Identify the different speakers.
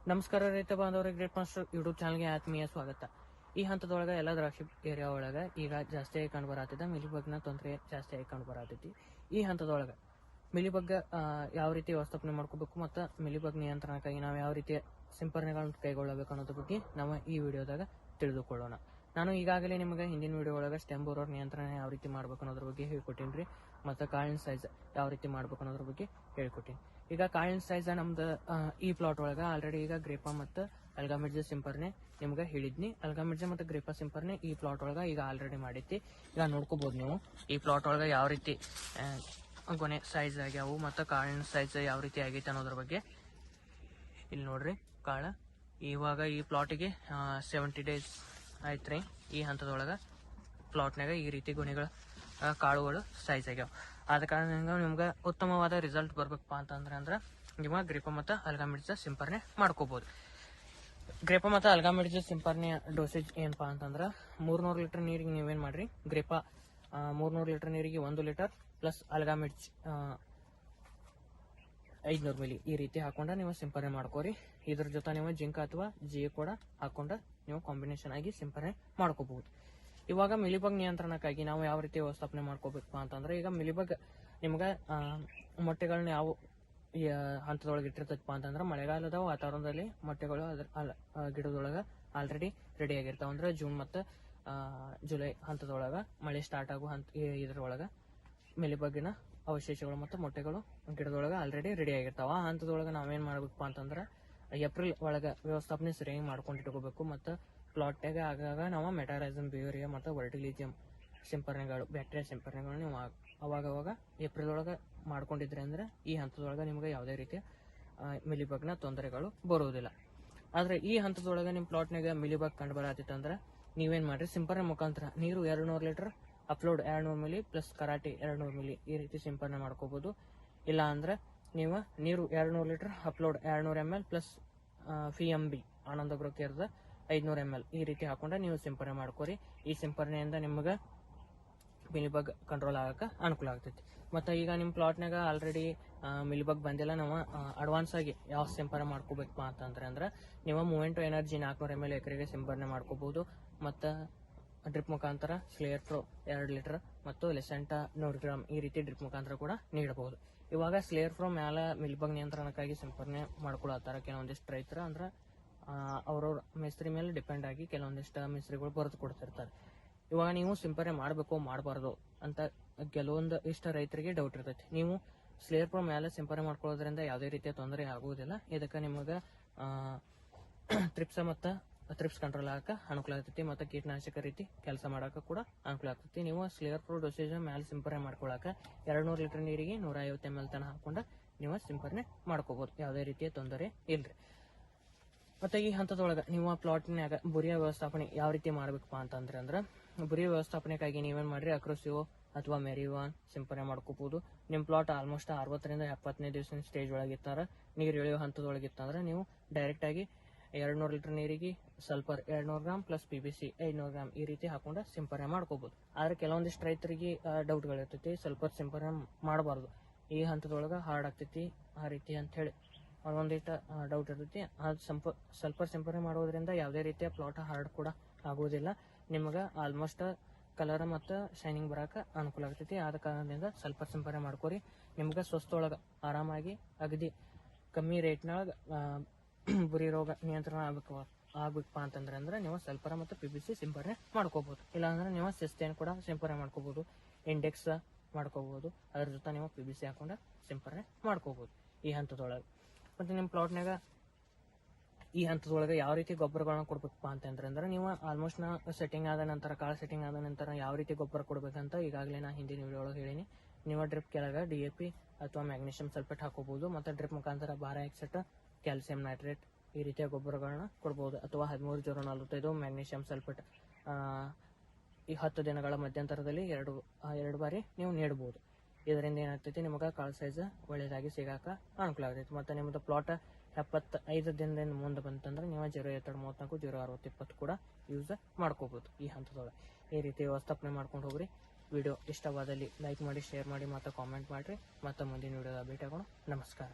Speaker 1: ನಮಸ್ಕಾರ ರೈತ ಬಾಂಧವರಿಗೆ ಗ್ರೇಟ್ ಮಾಸ್ಟರ್ ಯೂಟ್ಯೂಬ್ ಚಾನಲ್ಗೆ ಆತ್ಮೀಯ ಸ್ವಾಗತ. ಈ ಹಂತದೊಳಗೆ ಎಲ್ಲ ದ್ರಾಕ್ಷಿ ಏರಿಯಾ ಒಳಗೆ ಈಗ ಜಾಸ್ತಿ ಆಗಿ ಕಂಡು ಬರತ್ತಿದೆ. ಮಿಲಿಬಗ್ನ ತೊಂದರೆ ಜಾಸ್ತಿ ಆಗಿ ಕಂಡು ಬರತೈತಿ. ಈ ಹಂತದೊಳಗೆ ಮಿಲಿಬಗ್ ಯಾವ ರೀತಿ ವ್ಯವಸ್ಥಾಪನೆ ಮಾಡ್ಕೋಬೇಕು ಮತ್ತು ಮಿಲಿಬಗ್ ನಿಯಂತ್ರಣಕ್ಕಾಗಿ ನಾವು ಯಾವ ರೀತಿಯ ಸಿಂಪರಣೆಗಳನ್ನು ಕೈಗೊಳ್ಳಬೇಕು ಅನ್ನೋದ್ರ ಬಗ್ಗೆ ನಾವು ಈ ವಿಡಿಯೋದಾಗ ತಿಳಿದುಕೊಳ್ಳೋಣ. ನಾನು ಈಗಾಗಲೇ ನಿಮಗೆ ಹಿಂದಿನ ವಿಡಿಯೋ ಒಳಗೆ ಸ್ಟೆಮ್ ಬೋರರ್ ನಿಯಂತ್ರಣ ಯಾವ ರೀತಿ ಮಾಡ್ಬೇಕು ಅನ್ನೋದ್ರ ಬಗ್ಗೆ ಹೇಳ್ಕೊಟ್ಟಿನಿ ಮತ್ತು ಕಾಳಿನ ಸೈಜ್ ಯಾವ ರೀತಿ ಮಾಡ್ಬೇಕು ಅನ್ನೋದ್ರ ಬಗ್ಗೆ ಹೇಳ್ಕೊಟ್ಟಿನಿ. ಈಗ ಕಾಳಿನ ಸೈಜ್ ನಮ್ದು ಈ ಪ್ಲಾಟ್ ಒಳಗೆ ಆಲ್ರೆಡಿ ಈಗ ಗ್ರೇಪಾ ಮತ್ತು ಅಲ್ಗಾಮಿಡ್ಜ ಸಿಂಪರಣೆ ನಿಮ್ಗೆ ಹೇಳಿದ್ನಿ. ಅಲ್ಗಾಮಿಡ್ಜ ಮತ್ತು ಗ್ರೇಪಾ ಸಿಂಪರಣೆ ಈ ಪ್ಲಾಟ್ ಒಳಗೆ ಈಗ ಆಲ್ರೆಡಿ ಮಾಡಿದ್ವಿ. ಈಗ ನೋಡ್ಕೋಬಹುದು ನೀವು ಈ ಪ್ಲಾಟ್ ಒಳಗೆ ಯಾವ ರೀತಿ ಗೊನೆ ಸೈಜ್ ಆಗ್ಯಾವು ಮತ್ತು ಕಾಳಿನ ಸೈಜ್ ಯಾವ ರೀತಿ ಆಗೈತೆ ಅನ್ನೋದ್ರ ಬಗ್ಗೆ ಇಲ್ಲಿ ನೋಡ್ರಿ. ಕಾಳ ಇವಾಗ ಈ ಪ್ಲಾಟಿಗೆ 70 days ಆಯ್ತು ರೀ. ಈ ಹಂತದೊಳಗೆ ಪ್ಲಾಟ್ನಾಗ ಈ ರೀತಿ ಗೊನೆಗಳ ಕಾಳುಗಳು ಸೈಜ್ ಆಗ್ಯಾವ. ಆದ ಕಾರಣ ನಿಮ್ಗೆ ಉತ್ತಮವಾದ ರಿಸಲ್ಟ್ ಬರ್ಬೇಕಪ್ಪ ಅಂತಂದ್ರೆ ನೀವು ಗ್ರೇಪಾ ಮತ್ತು ಅಲ್ಗಾಮಿಡ್ಜ ಸಿಂಪರಣೆ ಮಾಡ್ಕೋಬಹುದು. ಗ್ರೇಪಾ ಮತ್ತು ಅಲ್ಗಾಮಿಡ್ಜ ಸಿಂಪರಣೆಯ ಡೋಸೇಜ್ ಏನಪ್ಪಾ ಅಂತಂದ್ರೆ 300 ಲೀಟರ್ ನೀರಿಗೆ ನೀವೇನು ಮಾಡ್ರಿ, ಗ್ರೇಪಾ 300 ಲೀಟರ್ ನೀರಿಗೆ 1 ಲೀಟರ್ ಪ್ಲಸ್ ಅಲ್ಗಾಮಿಡ್ಜ್ 500 ಮಿಲಿ ಈ ರೀತಿ ಹಾಕೊಂಡ ನೀವು ಸಿಂಪರಣೆ ಮಾಡ್ಕೋರಿ. ಇದ್ರ ಜೊತೆ ನೀವು ಜಿಂಕ್ ಅಥವಾ ಜಿಎ ಕೂಡ ಹಾಕೊಂಡ ನೀವು ಕಾಂಬಿನೇಷನ್ ಆಗಿ ಸಿಂಪರಣೆ ಮಾಡ್ಕೋಬಹುದು. ಇವಾಗ ಮಿಲಿಬಗ್ ನಿಯಂತ್ರಣಕ್ಕಾಗಿ ನಾವು ಯಾವ ರೀತಿ ವ್ಯವಸ್ಥಾಪನೆ ಮಾಡ್ಕೋಬೇಕಪ್ಪ ಅಂತಂದ್ರೆ, ಈಗ ಮಿಲಿಬಗ್ ನಿಮ್ಗೆ ಮೊಟ್ಟೆಗಳನ್ನ ಯಾವ ಹಂತದೊಳಗೆ ಇಟ್ಟಿರ್ತೈತಪ್ಪ ಅಂತಂದ್ರೆ, ಮಳೆಗಾಲದ ವಾತಾವರಣದಲ್ಲಿ ಮೊಟ್ಟೆಗಳು ಗಿಡದೊಳಗೆ ಆಲ್ರೆಡಿ ರೆಡಿ ಆಗಿರ್ತಾವ. ಅಂದ್ರೆ ಜೂನ್ ಮತ್ತು ಜುಲೈ ಹಂತದೊಳಗೆ ಮಳೆ ಸ್ಟಾರ್ಟ್ ಆಗೋ ಇದ್ರೊಳಗೆ ಮಿಲಿಬಗ್ಗಿನ ಅವಶೇಷಗಳು ಮತ್ತು ಮೊಟ್ಟೆಗಳು ಗಿಡದೊಳಗೆ ಆಲ್ರೆಡಿ ರೆಡಿ ಆಗಿರ್ತಾವ. ಆ ಹಂತದೊಳಗೆ ನಾವೇನ್ ಮಾಡ್ಬೇಕಪ್ಪ ಅಂತಂದ್ರೆ ಏಪ್ರಿಲ್ ಒಳಗೆ ವ್ಯವಸ್ಥಾಪನೆ ಸರಿಯಾಗಿ ಮಾಡ್ಕೊಂಡು ಇಟ್ಕೋಬೇಕು. ಮತ್ತು ಪ್ಲಾಟ್ನಾಗ ಆಗಾಗ ನಾವು ಮೆಟಾರೈಸಮ್ ಬ್ಯೂರಿಯಾ ಮತ್ತು ವರ್ಟಿಲಿಜಿಯಂ ಸಿಂಪರಣೆಗಳು, ಬ್ಯಾಕ್ಟೀರಿಯಾ ಸಿಂಪರಣೆಗಳು ನೀವು ಅವಾಗವಾಗ ಏಪ್ರಿಲ್ ಒಳಗೆ ಮಾಡ್ಕೊಂಡಿದ್ರಿ ಅಂದ್ರೆ ಈ ಹಂತದೊಳಗೆ ನಿಮ್ಗೆ ಯಾವುದೇ ರೀತಿಯ ಮಿಲಿಬಗ್ನ ತೊಂದರೆಗಳು ಬರುವುದಿಲ್ಲ. ಆದ್ರೆ ಈ ಹಂತದೊಳಗೆ ನಿಮ್ಮ ಪ್ಲಾಟ್ನಾಗ ಮಿಲಿಬಗ್ ಕಂಡು ಬರತ್ತಿತ್ತಂದ್ರೆ ನೀವೇನ್ ಮಾಡ್ರಿ, ಸಿಂಪರಣೆ ಮುಖಾಂತರ ನೀರು 200 litre upload 200 milli plus karate 200 milli ಈ ರೀತಿ ಸಿಂಪರಣೆ ಮಾಡ್ಕೋಬಹುದು. ಇಲ್ಲ ಅಂದ್ರೆ ನೀವು ನೀರು 200 litre upload 200 ml plus FMB ಆನಂದ ಬ್ರೋಕೇರ್ದ 500 ml ಈ ರೀತಿ ಹಾಕೊಂಡ ನೀವು ಸಿಂಪರಣೆ ಮಾಡ್ಕೋರಿ. ಈ ಸಿಂಪರಣೆಯಿಂದ ನಿಮ್ಗೆ ಮಿಲಿಬಗ್ ಕಂಟ್ರೋಲ್ ಆಗಕ್ಕೆ ಅನುಕೂಲ ಆಗ್ತೈತಿ. ಮತ್ತು ಈಗ ನಿಮ್ಮ ಪ್ಲಾಟ್ನಾಗ ಆಲ್ರೆಡಿ ಮಿಲಿಬಗ್ ಬಂದಿಲ್ಲ, ನಾವು ಅಡ್ವಾನ್ಸ್ ಆಗಿ ಯಾವ ಸಿಂಪರಣೆ ಮಾಡ್ಕೋಬೇಕಪ್ಪ ಅಂತಂದ್ರೆ ನೀವು ಮೂಮೆಂಟೋ ಎನರ್ಜಿ 400 ml ಎಕರೆಗೆ ಸಿಂಪರಣೆ ಮಾಡ್ಕೋಬಹುದು. ಮತ್ತು ಡ್ರಿಪ್ ಮುಖಾಂತರ ಸ್ಲೇಯರ್ ಪ್ರೋ 2 ಲೀಟರ್ ಮತ್ತು ಲೆಸೆಂಟಾ 100 ಗ್ರಾಮ್ ಈ ರೀತಿ ಡ್ರಿಪ್ ಮುಖಾಂತರ ಕೂಡ ನೀಡಬಹುದು. ಇವಾಗ ಸ್ಲೇಯರ್ ಪ್ರೋ ಮ್ಯಾಲ ಮಿಲಿಬಗ್ ನಿಯಂತ್ರಣಕ್ಕಾಗಿ ಸಿಂಪರಣೆ ಮಾಡ್ಕೊಳತ್ತಾರ ಕೆಲವೊಂದಿಷ್ಟು ರೈತರ. ಅಂದ್ರೆ ಅವ್ರವ್ರ ಮೇಸ್ತ್ರಿ ಮೇಲೆ ಡಿಪೆಂಡ್ ಆಗಿ ಕೆಲವೊಂದಿಷ್ಟು ಮೇಸ್ತ್ರಿಗಳು ಬರೆದು ಕೊಡ್ತಿರ್ತಾರೆ. ಇವಾಗ ನೀವು ಸಿಂಪರಣೆ ಮಾಡಬೇಕು ಮಾಡಬಾರ್ದು ಅಂತ ಕೆಲವೊಂದು ಇಷ್ಟ ರೈತರಿಗೆ ಡೌಟ್ ಇರ್ತೈತಿ. ನೀವು ಸ್ಲೇಯರ್ ಪ್ರೋ ಮೇಲೆ ಸಿಂಪರಣೆ ಮಾಡ್ಕೊಳ್ಳೋದ್ರಿಂದ ಯಾವುದೇ ರೀತಿಯ ತೊಂದರೆ ಆಗುವುದಿಲ್ಲ. ಇದಕ್ಕೆ ನಿಮಗೆ ತ್ರಿಪ್ಸ್ ಕಂಟ್ರೋಲ್ ಆಗಕ್ಕೆ ಅನುಕೂಲ ಆಗ್ತೈತಿ ಮತ್ತು ಕೀಟನಾಶಕ ರೀತಿ ಕೆಲಸ ಮಾಡಕ್ಕೆ ಕೂಡ ಅನುಕೂಲ ಆಗ್ತೈತಿ. ನೀವು ಸ್ಲೇಯರ್ ಪ್ರೋ ಡೋಸೇಜ್ ಮೇಲೆ ಸಿಂಪರಣೆ ಮಾಡ್ಕೊಳಕ್ಕೆ 200 ಲೀಟರ್ ನೀರಿಗೆ 150 ml ತನಕ ಹಾಕೊಂಡ ನೀವು ಸಿಂಪರಣೆ ಮಾಡ್ಕೋಬಹುದು. ಯಾವುದೇ ರೀತಿಯ ತೊಂದರೆ ಇಲ್ರಿ. ಮತ್ತೆ ಈ ಹಂತದೊಳಗೆ ನೀವು ಪ್ಲಾಟ್ನ್ಯಾಗ ಬುರಿಯ ವ್ಯವಸ್ಥಾಪನೆ ಯಾವ ರೀತಿ ಮಾಡ್ಬೇಕಪ್ಪ ಅಂತಂದ್ರೆ ಬುರಿಯ ವ್ಯವಸ್ಥಾಪನೆಗಾಗಿ ನೀವೇನ್ ಮಾಡ್ರಿ, ಅಕ್ರೋಸಿಯೋ ಅಥವಾ ಮೆರಿವಾನ್ ಸಿಂಪರಣೆ ಮಾಡ್ಕೋಬಹುದು. ನಿಮ್ಮ ಪ್ಲಾಟ್ ಆಲ್ಮೋಸ್ಟ್ 60 ರಿಂದ 70ನೇ ದಿವಸ ಸ್ಟೇಜ್ ಒಳಗಿತ್ತಾರ ನೀರು ಇಳಿಯೋ ಹಂತದೊಳಗಿತ್ತಂದ್ರೆ ನೀವು ಡೈರೆಕ್ಟ್ ಆಗಿ 200 ಲೀಟರ್ ನೀರಿಗೆ sulphur 200 gram plus PBC 500 gram ಈ ರೀತಿ ಹಾಕೊಂಡ ಸಿಂಪರಣೆ ಮಾಡ್ಕೋಬಹುದು. ಆದ್ರೆ ಕೆಲವೊಂದಿಷ್ಟು ರೈತರಿಗೆ ಡೌಟ್ಗಳಿರ್ತೈತಿ, ಸಲ್ಫರ್ ಸಿಂಪರಣೆ ಮಾಡಬಾರ್ದು, ಈ ಹಂತದೊಳಗೆ ಹಾರ್ಡ್ ಆಗ್ತೈತಿ ಆ ರೀತಿ ಅಂತ ಹೇಳಿ ಒಂದಿಟ್ಟು ಡೌಟ್ ಇರ್ತೈತಿ. ಅದು ಸಲ್ಫರ್ ಸಿಂಪರಣೆ ಮಾಡೋದ್ರಿಂದ ಯಾವುದೇ ರೀತಿಯ ಪ್ಲಾಟ್ ಹಾರ್ಡ್ ಕೂಡ ಆಗುವುದಿಲ್ಲ. ನಿಮ್ಗೆ ಆಲ್ಮೋಸ್ಟ್ ಕಲರ್ ಮತ್ತು ಶೈನಿಂಗ್ ಬರಕ್ಕೆ ಅನುಕೂಲ ಆಗ್ತೈತಿ. ಆದ ಕಾರಣದಿಂದ ಸಲ್ಫರ್ ಸಿಂಪರಣೆ ಮಾಡ್ಕೋರಿ. ನಿಮ್ಗೆ ಸ್ವಸ್ಥೊಳಗೆ ಆರಾಮಾಗಿ ಅಗದಿ ಕಮ್ಮಿ ರೇಟ್ನೊಳಗೆ ಬುರಿ ರೋಗ ನಿಯಂತ್ರಣ ಆಗ್ಬೇಕಪ್ಪ ಅಂತಂದ್ರೆ ನೀವು ಸಲ್ಫರ್ ಮತ್ತು PBC ಸಿಂಪರಣೆ ಮಾಡ್ಕೋಬಹುದು. ಇಲ್ಲಾಂದ್ರೆ ನೀವು ಸಿಸ್ಟೇನ್ ಕೂಡ ಸಿಂಪರಣೆ ಮಾಡ್ಕೋಬಹುದು, ಇಂಡೆಕ್ಸ್ ಮಾಡ್ಕೋಬಹುದು. ಅದ್ರ ಜೊತೆ ನೀವು PBC ಹಾಕೊಂಡ ಸಿಂಪರಣೆ ಮಾಡ್ಕೋಬಹುದು ಈ ಹಂತದೊಳಗೆ. ಮತ್ತು ನಿಮ್ಮ ಪ್ಲಾಟ್ನಾಗ ಈ ಹಂತದೊಳಗೆ ಯಾವ ರೀತಿ ಗೊಬ್ಬರಗಳನ್ನ ಕೊಡ್ಬೇಕಪ್ಪ ಅಂತಂದ್ರೆ ನೀವು ಆಲ್ಮೋಸ್ಟ್ ಸೆಟ್ಟಿಂಗ್ ಆದ ನಂತರ ಕಾಳು ಸೆಟ್ಟಿಂಗ್ ಆದ ನಂತರ ಯಾವ ರೀತಿ ಗೊಬ್ಬರ ಕೊಡ್ಬೇಕಂತ ಈಗಾಗಲೇ ನಾ ಹಿಂದಿನ ವಿಡಿಯೋ ಒಳಗೆ ಹೇಳೀನಿ. ನೀವು ಡ್ರಿಪ್ ಕೆಳಗೆ DAP ಅಥವಾ ಮ್ಯಾಗ್ನೀಷಿಯಂ ಸಲ್ಫೇಟ್ ಹಾಕೋಬಹುದು. ಮತ್ತು ಡ್ರಿಪ್ ಮುಖಾಂತರ ಬಾರಾಕ್ಸೈಟ್, ಕ್ಯಾಲ್ಸಿಯಂ ನೈಟ್ರೇಟ್ ಈ ರೀತಿಯ ಗೊಬ್ಬರಗಳನ್ನ ಕೊಡಬಹುದು. ಅಥವಾ 13-0-45 ಮ್ಯಾಗ್ನೀಷಿಯಂ ಸಲ್ಫೇಟ್ ಈ 10 ದಿನಗಳ ಮಧ್ಯಂತರದಲ್ಲಿ ಎರಡು ಬಾರಿ ನೀವು ನೀಡಬಹುದು. ಇದರಿಂದ ಏನಾಗ್ತೈತಿ, ನಿಮಗೆ ಕಾಳು ಸೈಜ್ ಒಳ್ಳೇದಾಗಿ ಸಿಗಾಕ ಅನುಕೂಲ ಆಗ್ತೈತಿ. ಮತ್ತು ನಿಮ್ಮದು ಪ್ಲಾಟ್ 75 ದಿನದಿಂದ ಮುಂದೆ ಬಂತಂದ್ರೆ ನೀವು 0-2-34 0-60-20 ಕೂಡ ಯೂಸ್ ಮಾಡ್ಕೋಬಹುದು ಈ ಹಂತದೊಳಗೆ. ಈ ರೀತಿ ವ್ಯವಸ್ಥಾಪನೆ ಮಾಡ್ಕೊಂಡು ಹೋಗ್ರಿ. ವಿಡಿಯೋ ಇಷ್ಟವಾದಲ್ಲಿ ಲೈಕ್ ಮಾಡಿ, ಶೇರ್ ಮಾಡಿ ಮತ್ತು ಕಾಮೆಂಟ್ ಮಾಡಿರಿ. ಮತ್ತು ಮುಂದಿನ ವಿಡಿಯೋದ ಭೇಟಿ ಆಗೋಣ. ನಮಸ್ಕಾರ.